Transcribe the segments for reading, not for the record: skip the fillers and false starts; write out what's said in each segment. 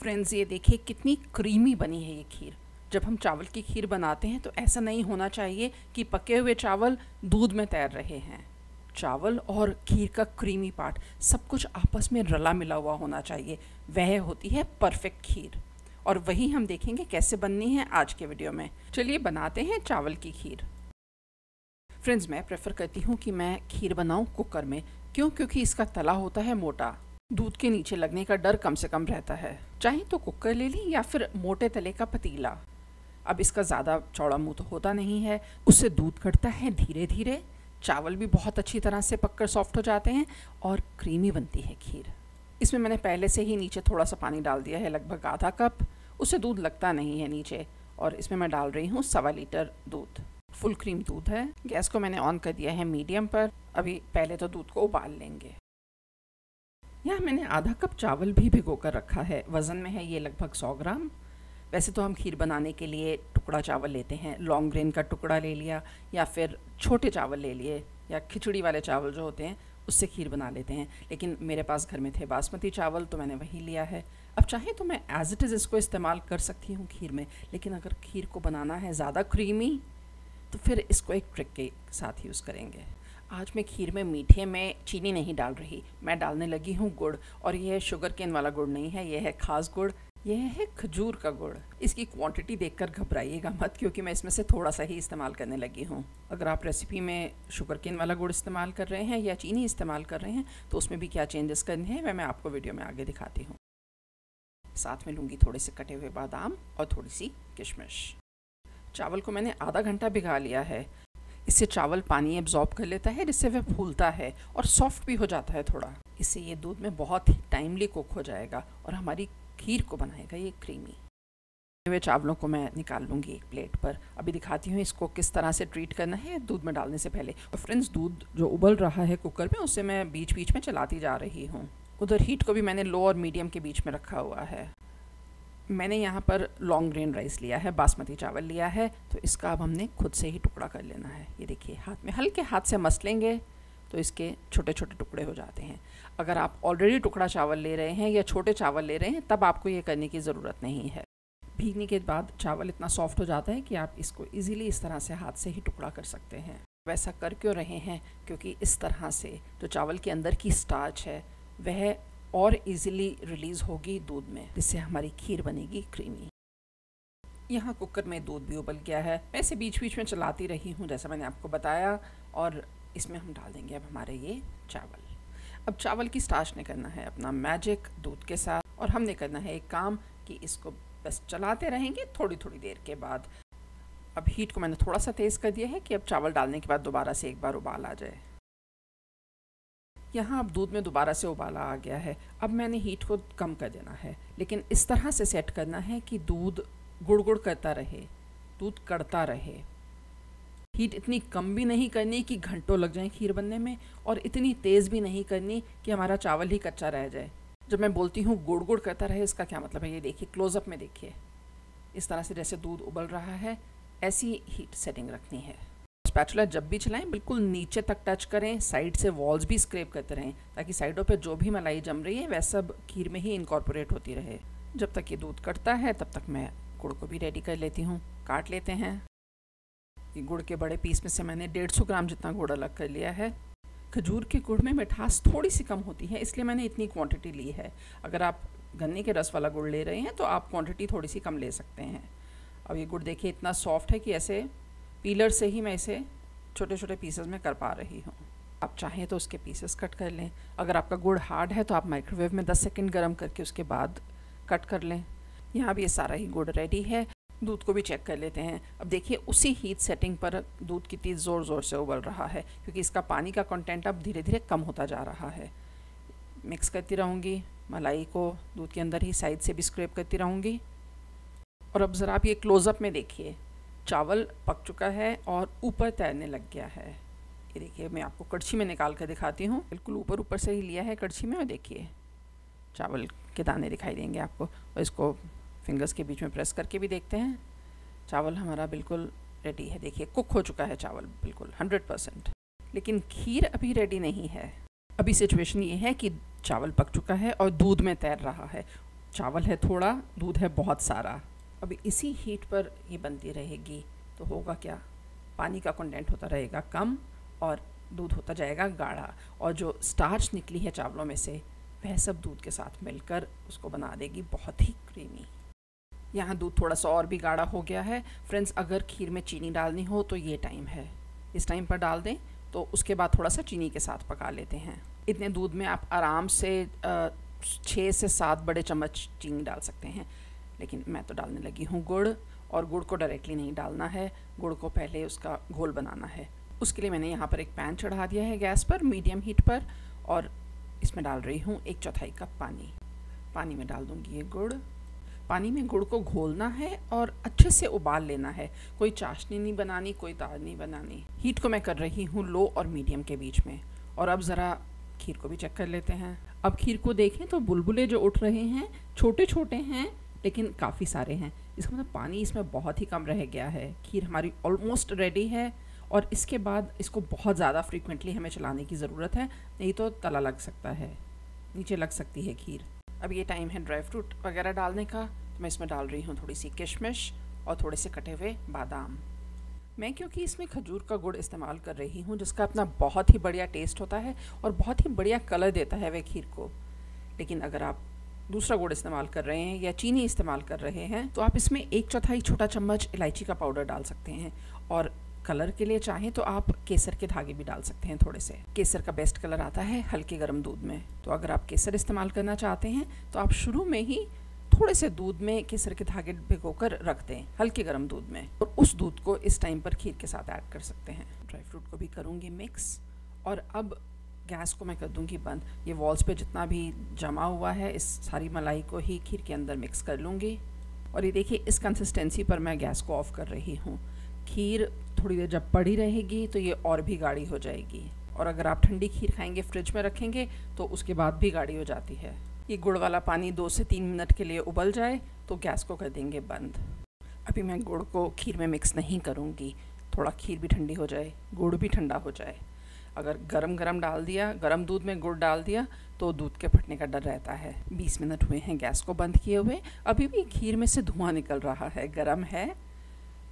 Friends, ये देखिए कितनी क्रीमी बनी है ये खीर। जब हम चावल की खीर बनाते हैं तो ऐसा नहीं होना चाहिए कि पके हुए चावल दूध में तैर रहे हैं। चावल और खीर का क्रीमी पार्ट सब कुछ आपस में रला मिला हुआ होना चाहिए, वह होती है परफेक्ट खीर। और वही हम देखेंगे कैसे बननी है आज के वीडियो में। चलिए बनाते हैं चावल की खीर। फ्रेंड्स, मैं प्रेफर करती हूँ कि मैं खीर बनाऊँ कुकर में। क्यों? क्योंकि इसका तला होता है मोटा, दूध के नीचे लगने का डर कम से कम रहता है। चाहे तो कुकर ले लें या फिर मोटे तले का पतीला। अब इसका ज़्यादा चौड़ा मुंह तो होता नहीं है, उससे दूध कटता है धीरे धीरे, चावल भी बहुत अच्छी तरह से पककर सॉफ्ट हो जाते हैं और क्रीमी बनती है खीर। इसमें मैंने पहले से ही नीचे थोड़ा सा पानी डाल दिया है, लगभग आधा कप। उससे दूध लगता नहीं है नीचे। और इसमें मैं डाल रही हूँ 1.25 लीटर दूध। फुल क्रीम दूध है। गैस को मैंने ऑन कर दिया है मीडियम पर। अभी पहले तो दूध को उबाल लेंगे। यहाँ मैंने आधा कप चावल भी भिगो कर रखा है। वज़न में है ये लगभग 100 ग्राम। वैसे तो हम खीर बनाने के लिए टुकड़ा चावल लेते हैं, लॉन्ग ग्रेन का टुकड़ा ले लिया या फिर छोटे चावल ले लिए, या खिचड़ी वाले चावल जो होते हैं उससे खीर बना लेते हैं। लेकिन मेरे पास घर में थे बासमती चावल तो मैंने वही लिया है। अब चाहे तो मैं एज इट इज़ इसको इस्तेमाल कर सकती हूँ खीर में, लेकिन अगर खीर को बनाना है ज़्यादा क्रीमी तो फिर इसको एक ट्रिक के साथ यूज़ करेंगे। आज मैं खीर में मीठे में चीनी नहीं डाल रही, मैं डालने लगी हूँ गुड़। और यह शुगर केन वाला गुड़ नहीं है, यह है खास गुड़, यह है खजूर का गुड़। इसकी क्वांटिटी देखकर घबराइएगा मत, क्योंकि मैं इसमें से थोड़ा सा ही इस्तेमाल करने लगी हूँ। अगर आप रेसिपी में शुगर केन वाला गुड़ इस्तेमाल कर रहे हैं या चीनी इस्तेमाल कर रहे हैं तो उसमें भी क्या चेंजेस करने हैं वह मैं आपको वीडियो में आगे दिखाती हूँ। साथ में लूँगी थोड़े से कटे हुए बादाम और थोड़ी सी किशमिश। चावल को मैंने आधा घंटा भिगा लिया है। इससे चावल पानी एब्जॉर्ब कर लेता है, जिससे वह फूलता है और सॉफ्ट भी हो जाता है थोड़ा। इससे ये दूध में बहुत ही टाइमली कुक हो जाएगा और हमारी खीर को बनाएगा ये क्रीमी। हुए चावलों को मैं निकाल लूँगी एक प्लेट पर। अभी दिखाती हूँ इसको किस तरह से ट्रीट करना है दूध में डालने से पहले। और फ्रेंड्स, दूध जो उबल रहा है कुकर में उससे मैं बीच बीच में चलाती जा रही हूँ। उधर हीट को भी मैंने लो और मीडियम के बीच में रखा हुआ है। मैंने यहाँ पर लॉन्ग ग्रेन राइस लिया है, बासमती चावल लिया है, तो इसका अब हमने खुद से ही टुकड़ा कर लेना है। ये देखिए, हाथ में हल्के हाथ से मसलेंगे तो इसके छोटे छोटे टुकड़े हो जाते हैं। अगर आप ऑलरेडी टुकड़ा चावल ले रहे हैं या छोटे चावल ले रहे हैं तब आपको ये करने की ज़रूरत नहीं है। भीगने के बाद चावल इतना सॉफ्ट हो जाता है कि आप इसको इजीली इस तरह से हाथ से ही टुकड़ा कर सकते हैं। वैसा कर क्यों रहे हैं? क्योंकि इस तरह से जो चावल के अंदर की स्टार्च है वह और इजीली रिलीज़ होगी दूध में, जिससे हमारी खीर बनेगी क्रीमी। यहाँ कुकर में दूध भी उबल गया है। मैं इसे बीच बीच में चलाती रही हूँ जैसा मैंने आपको बताया। और इसमें हम डाल देंगे अब हमारे ये चावल। अब चावल की स्टार्च ने करना है अपना मैजिक दूध के साथ, और हमने करना है एक काम कि इसको बस चलाते रहेंगे थोड़ी थोड़ी देर के बाद। अब हीट को मैंने थोड़ा सा तेज़ कर दिया है कि अब चावल डालने के बाद दोबारा से एक बार उबाल आ जाए। यहाँ अब दूध में दोबारा से उबाला आ गया है। अब मैंने हीट को कम कर देना है, लेकिन इस तरह से सेट करना है कि दूध गुड़ गुड़ करता रहे, दूध कड़ता रहे। हीट इतनी कम भी नहीं करनी कि घंटों लग जाएं खीर बनने में, और इतनी तेज़ भी नहीं करनी कि हमारा चावल ही कच्चा रह जाए। जब मैं बोलती हूँ गुड़ गुड़ करता रहे, इसका क्या मतलब है? ये देखिए, क्लोज़अप में देखिए, इस तरह से जैसे दूध उबल रहा है ऐसी हीट सेटिंग रखनी है। स्पैचुला जब भी चलाएं बिल्कुल नीचे तक टच करें, साइड से वॉल्स भी स्क्रैप करते रहें ताकि साइडों पे जो भी मलाई जम रही है वह सब खीर में ही इनकॉर्पोरेट होती रहे। जब तक ये दूध कटता है तब तक मैं गुड़ को भी रेडी कर लेती हूँ। काट लेते हैं। ये गुड़ के बड़े पीस में से मैंने 150 ग्राम जितना गुड़ अलग कर लिया है। खजूर के गुड़ में मिठास थोड़ी सी कम होती है, इसलिए मैंने इतनी क्वांटिटी ली है। अगर आप गन्ने के रस वाला गुड़ ले रहे हैं तो आप क्वांटिटी थोड़ी सी कम ले सकते हैं। अब ये गुड़ देखिए इतना सॉफ्ट है कि ऐसे पीलर से ही मैं इसे छोटे छोटे पीसेस में कर पा रही हूँ। आप चाहें तो उसके पीसेस कट कर लें। अगर आपका गुड़ हार्ड है तो आप माइक्रोवेव में 10 सेकंड गर्म करके उसके बाद कट कर लें। यहाँ भी ये सारा ही गुड़ रेडी है। दूध को भी चेक कर लेते हैं। अब देखिए, उसी हीट सेटिंग पर दूध कितनी ज़ोर ज़ोर से उबल रहा है, क्योंकि इसका पानी का कंटेंट अब धीरे धीरे कम होता जा रहा है। मिक्स करती रहूँगी, मलाई को दूध के अंदर ही साइड से भी स्क्रैप करती रहूँगी। और अब ज़रा आप ये क्लोज़अप में देखिए, चावल पक चुका है और ऊपर तैरने लग गया है। ये देखिए, मैं आपको कड़छी में निकाल कर दिखाती हूँ। बिल्कुल ऊपर ऊपर से ही लिया है कड़छी में, और देखिए चावल के दाने दिखाई देंगे आपको। और इसको फिंगर्स के बीच में प्रेस करके भी देखते हैं। चावल हमारा बिल्कुल रेडी है। देखिए, कुक हो चुका है चावल बिल्कुल 100%। लेकिन खीर अभी रेडी नहीं है। अभी सिचुएशन ये है कि चावल पक चुका है और दूध में तैर रहा है। चावल है थोड़ा, दूध है बहुत सारा। अभी इसी हीट पर ये बनती रहेगी तो होगा क्या, पानी का कंटेंट होता रहेगा कम और दूध होता जाएगा गाढ़ा, और जो स्टार्च निकली है चावलों में से वह सब दूध के साथ मिलकर उसको बना देगी बहुत ही क्रीमी। यहाँ दूध थोड़ा सा और भी गाढ़ा हो गया है। फ्रेंड्स, अगर खीर में चीनी डालनी हो तो ये टाइम है, इस टाइम पर डाल दें, तो उसके बाद थोड़ा सा चीनी के साथ पका लेते हैं। इतने दूध में आप आराम से 6 से 7 बड़े चम्मच चीनी डाल सकते हैं, लेकिन मैं तो डालने लगी हूँ गुड़, और गुड़ को डायरेक्टली नहीं डालना है, गुड़ को पहले उसका घोल बनाना है। उसके लिए मैंने यहाँ पर एक पैन चढ़ा दिया है गैस पर मीडियम हीट पर, और इसमें डाल रही हूँ 1/4 कप पानी। पानी में डाल दूँगी ये गुड़। पानी में गुड़ को घोलना है और अच्छे से उबाल लेना है, कोई चाशनी नहीं बनानी, कोई तार नहीं बनानी। हीट को मैं कर रही हूँ लो और मीडियम के बीच में। और अब ज़रा खीर को भी चेक कर लेते हैं। अब खीर को देखें तो बुलबुले जो उठ रहे हैं छोटे छोटे हैं, लेकिन काफ़ी सारे हैं। इसका मतलब पानी इसमें बहुत ही कम रह गया है। खीर हमारी ऑलमोस्ट रेडी है, और इसके बाद इसको बहुत ज़्यादा फ्रीक्वेंटली हमें चलाने की ज़रूरत है, नहीं तो तला लग सकता है, नीचे लग सकती है खीर। अब ये टाइम है ड्राई फ्रूट वगैरह डालने का, तो मैं इसमें डाल रही हूँ थोड़ी सी किशमिश और थोड़े से कटे हुए बादाम। मैं क्योंकि इसमें खजूर का गुड़ इस्तेमाल कर रही हूँ, जिसका अपना बहुत ही बढ़िया टेस्ट होता है और बहुत ही बढ़िया कलर देता है वह खीर को। लेकिन अगर आप दूसरा गुड़ इस्तेमाल कर रहे हैं या चीनी इस्तेमाल कर रहे हैं, तो आप इसमें 1/4 छोटा चम्मच इलायची का पाउडर डाल सकते हैं, और कलर के लिए चाहें तो आप केसर के धागे भी डाल सकते हैं थोड़े से। केसर का बेस्ट कलर आता है हल्के गर्म दूध में, तो अगर आप केसर इस्तेमाल करना चाहते हैं तो आप शुरू में ही थोड़े से दूध में केसर के धागे भिगोकर रख दें हल्के गर्म दूध में, और उस दूध को इस टाइम पर खीर के साथ ऐड कर सकते हैं। ड्राई फ्रूट को भी करूँगी मिक्स, और अब गैस को मैं कर दूँगी बंद। ये वॉल्स पे जितना भी जमा हुआ है इस सारी मलाई को ही खीर के अंदर मिक्स कर लूँगी। और ये देखिए, इस कंसिस्टेंसी पर मैं गैस को ऑफ कर रही हूँ। खीर थोड़ी देर जब पड़ी रहेगी तो ये और भी गाढ़ी हो जाएगी, और अगर आप ठंडी खीर खाएंगे फ्रिज में रखेंगे तो उसके बाद भी गाढ़ी हो जाती है। ये गुड़ वाला पानी 2 से 3 मिनट के लिए उबल जाए तो गैस को कर देंगे बंद। अभी मैं गुड़ को खीर में मिक्स नहीं करूँगी, थोड़ा खीर भी ठंडी हो जाए, गुड़ भी ठंडा हो जाए। अगर गरम गरम डाल दिया, गरम दूध में गुड़ डाल दिया तो दूध के फटने का डर रहता है। 20 मिनट हुए हैं गैस को बंद किए हुए, अभी भी खीर में से धुआं निकल रहा है, गरम है,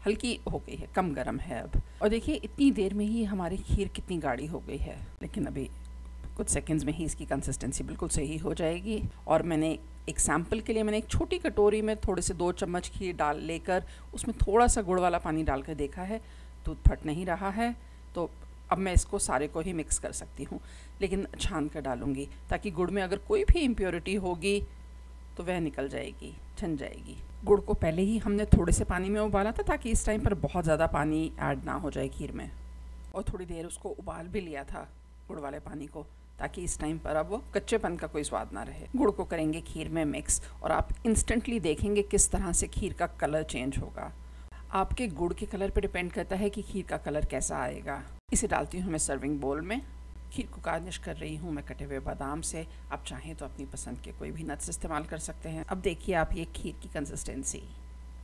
हल्की हो गई है, कम गरम है अब। और देखिए इतनी देर में ही हमारी खीर कितनी गाढ़ी हो गई है, लेकिन अभी कुछ सेकंड्स में ही इसकी कंसिस्टेंसी बिल्कुल सही हो जाएगी। और मैंने एक सैम्पल के लिए मैंने एक छोटी कटोरी में थोड़े से 2 चम्मच खीर डाल लेकर उसमें थोड़ा सा गुड़ वाला पानी डाल कर देखा है, दूध फट नहीं रहा है। तो अब मैं इसको सारे को ही मिक्स कर सकती हूँ, लेकिन छान कर डालूँगी ताकि गुड़ में अगर कोई भी इम्प्योरिटी होगी तो वह निकल जाएगी, छन जाएगी। गुड़ को पहले ही हमने थोड़े से पानी में उबाला था ताकि इस टाइम पर बहुत ज़्यादा पानी ऐड ना हो जाए खीर में, और थोड़ी देर उसको उबाल भी लिया था गुड़ वाले पानी को, ताकि इस टाइम पर अब वो कच्चेपन का कोई स्वाद ना रहे। गुड़ को करेंगे खीर में मिक्स, और आप इंस्टेंटली देखेंगे किस तरह से खीर का कलर चेंज होगा। आपके गुड़ के कलर पर डिपेंड करता है कि खीर का कलर कैसा आएगा। इसे डालती हूँ मैं सर्विंग बोल में। खीर को गार्निश कर रही हूँ मैं कटे हुए बादाम से। आप चाहें तो अपनी पसंद के कोई भी नट्स इस्तेमाल कर सकते हैं। अब देखिए आप ये खीर की कंसिस्टेंसी,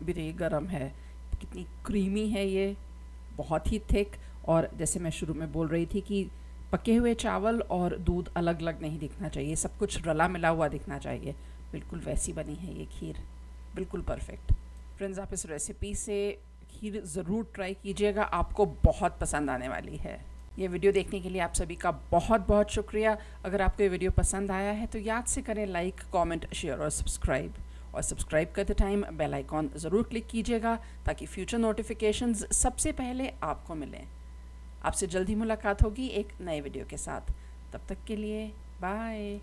अभी तो ये गर्म है, कितनी क्रीमी है ये, बहुत ही थिक। और जैसे मैं शुरू में बोल रही थी कि पके हुए चावल और दूध अलग अलग नहीं दिखना चाहिए, सब कुछ रला मिला हुआ दिखना चाहिए। बिल्कुल वैसी बनी है ये खीर, बिल्कुल परफेक्ट। फ्रेंड्स, आप इस रेसिपी से खीर ज़रूर ट्राई कीजिएगा, आपको बहुत पसंद आने वाली है। ये वीडियो देखने के लिए आप सभी का बहुत बहुत शुक्रिया। अगर आपको ये वीडियो पसंद आया है तो याद से करें लाइक, कमेंट, शेयर और सब्सक्राइब। और सब्सक्राइब करते टाइम बेल आइकॉन ज़रूर क्लिक कीजिएगा ताकि फ्यूचर नोटिफिकेशंस सबसे पहले आपको मिलें। आपसे जल्दी मुलाकात होगी एक नए वीडियो के साथ। तब तक के लिए बाय।